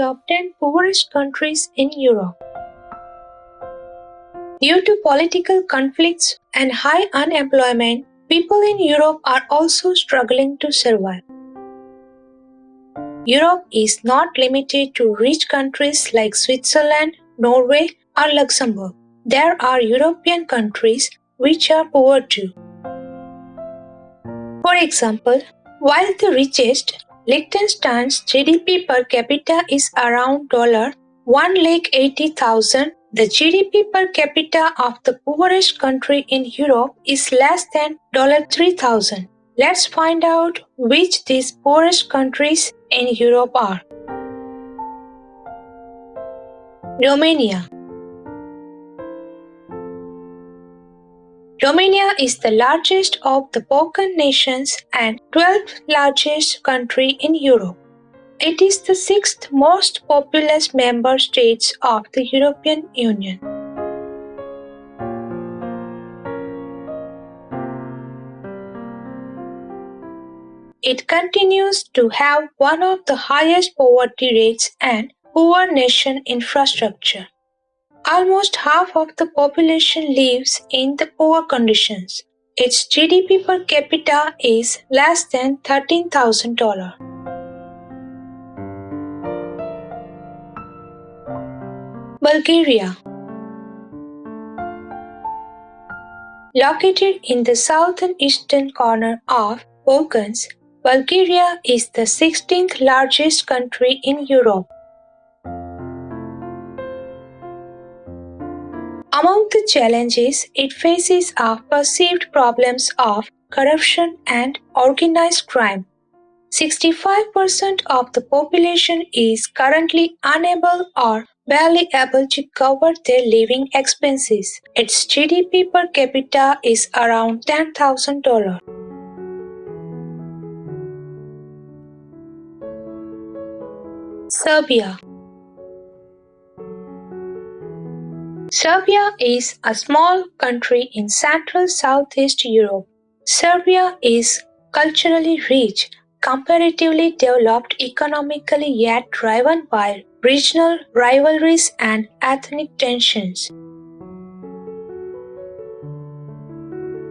top 10 poorest countries in Europe. Due to political conflicts and high unemployment, people in Europe are also struggling to survive. Europe is not limited to rich countries like Switzerland, Norway, or Luxembourg. There are European countries which are poor too. For example, while the richest, Liechtenstein's GDP per capita is around $180,000, the GDP per capita of the poorest country in Europe is less than $3,000. Let's find out which these poorest countries in Europe are. Romania. Romania is the largest of the Balkan nations and 12th largest country in Europe. It is the 6th most populous member state of the European Union. It continues to have one of the highest poverty rates and poor nation infrastructure. Almost half of the population lives in the poor conditions. Its GDP per capita is less than $13,000. Bulgaria. Located in the southern eastern corner of Balkans, Bulgaria is the 16th largest country in Europe. Among the challenges it faces are perceived problems of corruption and organized crime. 65% of the population is currently unable or barely able to cover their living expenses. Its GDP per capita is around $10,000. Serbia. Serbia is a small country in Central Southeast Europe. Serbia is culturally rich, comparatively developed economically yet driven by regional rivalries and ethnic tensions.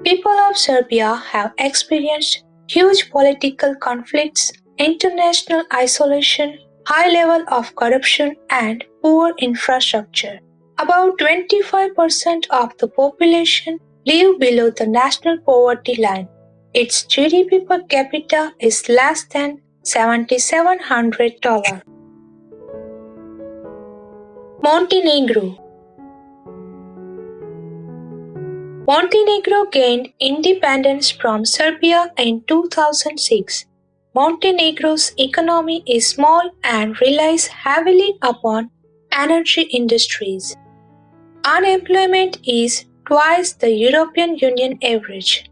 People of Serbia have experienced huge political conflicts, international isolation, high level of corruption, and poor infrastructure. About 25% of the population live below the national poverty line. Its GDP per capita is less than $7,700. Montenegro. Montenegro gained independence from Serbia in 2006. Montenegro's economy is small and relies heavily upon energy industries. Unemployment is twice the European Union average.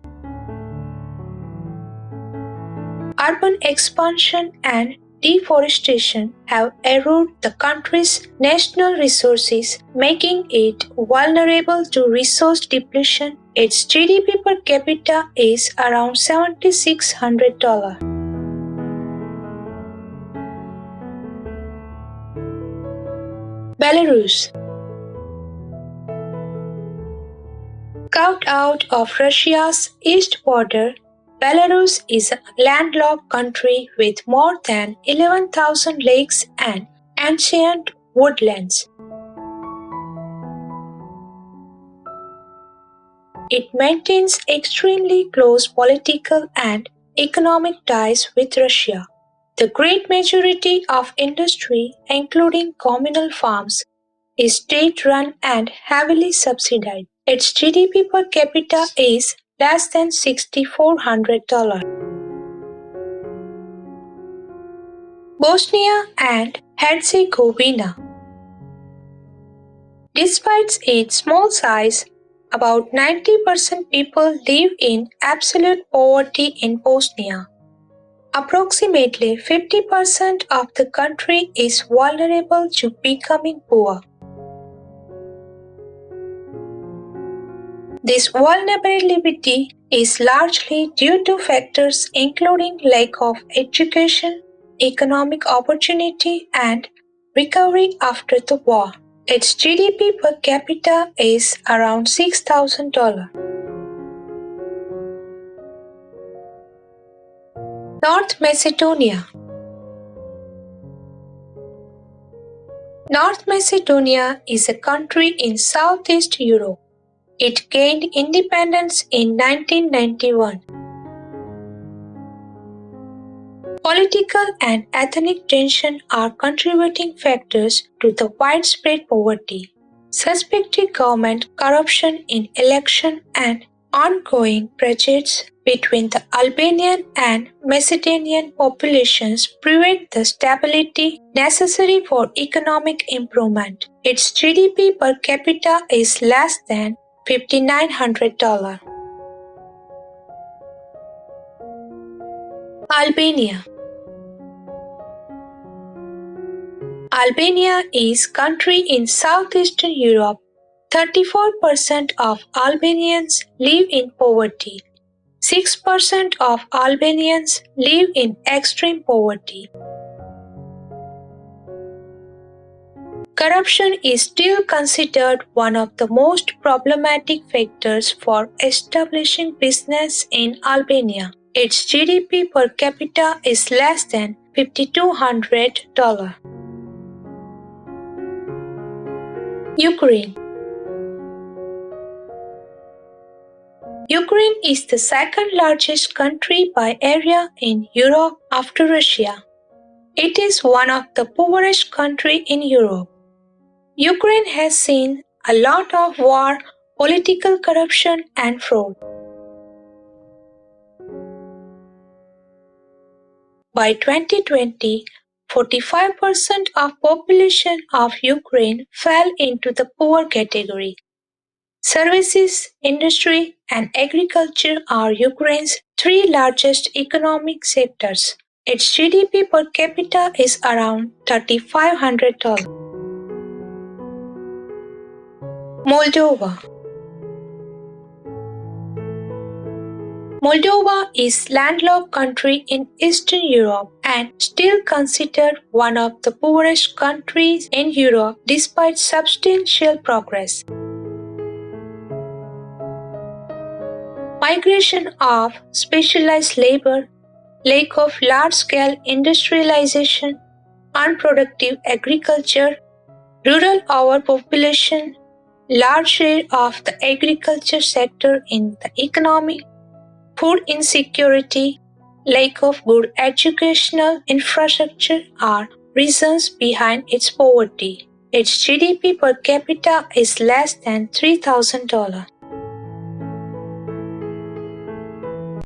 Urban expansion and deforestation have eroded the country's national resources, making it vulnerable to resource depletion. Its GDP per capita is around $7,600. Belarus. Carved out of Russia's east border, Belarus is a landlocked country with more than 11,000 lakes and ancient woodlands. It maintains extremely close political and economic ties with Russia. The great majority of industry, including communal farms, is state-run and heavily subsidized. Its GDP per capita is less than $6,400. Bosnia and Herzegovina. Despite its small size, about 90% people live in absolute poverty in Bosnia. Approximately 50% of the country is vulnerable to becoming poor. This vulnerability is largely due to factors including lack of education, economic opportunity, and recovery after the war. Its GDP per capita is around $6,000. North Macedonia. North Macedonia is a country in Southeast Europe. It gained independence in 1991. Political and ethnic tension are contributing factors to the widespread poverty. Suspected government corruption in election and ongoing prejudice between the Albanian and Macedonian populations prevent the stability necessary for economic improvement. Its GDP per capita is less than $5,900. Albania. Albania is a country in southeastern Europe. 34% of Albanians live in poverty. 6% of Albanians live in extreme poverty. Corruption is still considered one of the most problematic factors for establishing business in Albania. Its GDP per capita is less than $5,200. Ukraine. Ukraine is the second largest country by area in Europe after Russia. It is one of the poorest countries in Europe. Ukraine has seen a lot of war, political corruption, and fraud. By 2020, 45% of population of Ukraine fell into the poor category. Services, industry, and agriculture are Ukraine's three largest economic sectors. Its GDP per capita is around $3,500. Moldova. Moldova is a landlocked country in Eastern Europe and still considered one of the poorest countries in Europe despite substantial progress. Migration of specialized labor, lack of large-scale industrialization, unproductive agriculture, rural overpopulation, large share of the agriculture sector in the economy, food insecurity, lack of good educational infrastructure are reasons behind its poverty. Its GDP per capita is less than $3,000.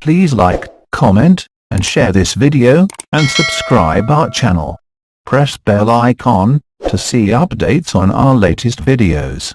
Please like, comment, and share this video, and subscribe our channel. Press bell icon to see updates on our latest videos.